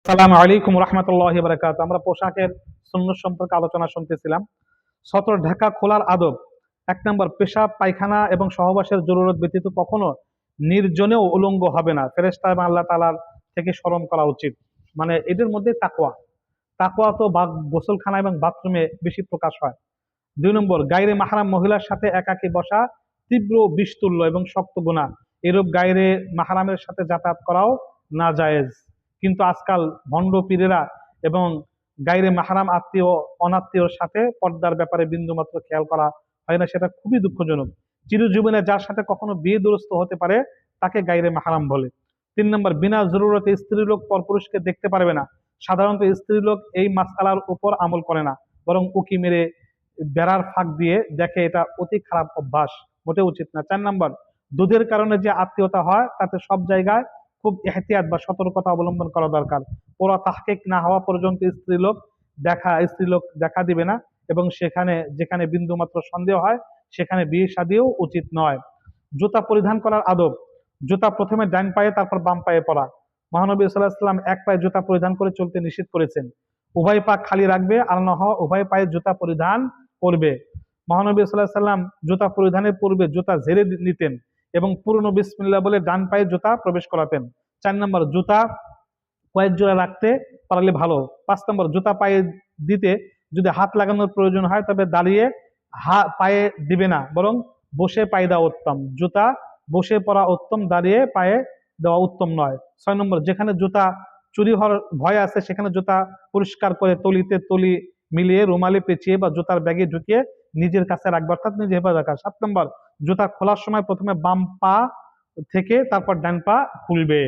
আসসালামু আলাইকুম রহমতুল্লাহি ওয়া বারাকাতুহু। আমরা পোশাকের সুন্নত সম্পর্কে আলোচনা শুনতেছিলাম। সতর ঢাকা খোলার আদব। ১ নম্বর, পেশাব পায়খানা এবং সহবাসের জরুরত ব্যতীত কখনো নির্জনেও উলঙ্গ হবে না। ফেরেশতা এবং আল্লাহ তাআলার থেকে শরম করা উচিত। মানে এদের মধ্যে তাকওয়া। তাকওয়া তো গোসলখানা এবং বাথরুমে বেশি প্রকাশ হয়। ২ নম্বর, গায়রে মাহরাম মহিলার সাথে একাকী বসা তীব্র বিষতুল্য এবং শক্ত গুনাহ। এরূপ গায়রে মাহরামের সাথে যাতায়াত করাও নাজায়েজ। কিন্তু আজকাল ভণ্ড পীরেরা এবং গায়রে মাহরাম আত্মীয় অনাত্মীয়র সাথে পর্দার ব্যাপারে বিন্দুমাত্র খেয়াল করা হয় না, সেটা খুবই দুঃখজনক। চিরজীবনে যার সাথে কখনো বিয়ে দুরস্ত হতে পারে তাকে গায়রে মাহরাম বলে। ৩ নম্বর, বিনা জরুরতে স্ত্রীলোক পরপুরুষকে দেখতে পারবে না। সাধারণত স্ত্রীলোক এই মাসআলার উপর আমল করে না, বরং উকি মেরে বেড়ার ফাঁক দিয়ে দেখে। এটা অতি খারাপ অভ্যাস, মোটেও উচিত না। ৪ নম্বর, দুধের কারণে যে আত্মীয়তা হয় তাতে সব জায়গায় খুব এহতিয়াত বা সতর্কতা অবলম্বন করা দরকার। পুরা তাহকিক না হওয়া পর্যন্ত স্ত্রীলোক দেখা দিবে না, এবং যেখানে বিন্দুমাত্র সন্দেহ হয় সেখানে বিয়ে শাদিও উচিত নয়। জুতা পরিধান করার আদব। জুতা প্রথমে ডান পায়ে তারপর বাম পায়ে পরা। মহানবী সাল্লাল্লাহু আলাইহি ওয়াসাল্লাম এক পায়ে জুতা পরিধান করে চলতে নিষেধ করেছেন। উভয় পা খালি রাখবে, আর না হয় উভয় পায়ে জুতা পরিধান করবে। মহানবী সাল্লাল্লাহু আলাইহি ওয়াসাল্লাম জুতা পরিধানের পূর্বে জুতা ঝেড়ে নিতেন এবং পুরনো বিসমিল্লাহ বলে ডান পায়ে জুতা প্রবেশ করাতেন। ৪ নম্বর, জুতা কয়েক জোড়া রাখতে পারলে ভালো। ৫ নম্বর, জুতা পায়ে দিতে যদি হাত লাগানোর প্রয়োজন হয় তবে দাঁড়িয়ে পায়ে দিবে না, বরং বসে পায়ে দেওয়া উত্তম। জুতা বসে পরা উত্তম, দাঁড়িয়ে পায়ে দেওয়া উত্তম নয়। ৬ নম্বর, যেখানে জুতা চুরি হওয়ার ভয় আছে সেখানে জুতা পরিষ্কার করে তলিতে তলি মিলিয়ে রুমালে পেঁচিয়ে বা জুতার ব্যাগে ঢুকিয়ে নিজের কাছে রাখবে, অর্থাৎ নিজে হেফাজত রাখা। ৭ নম্বর, জুতা খোলার সময় প্রথমে বাম পা থেকে তারপর ডান পা খুলবে।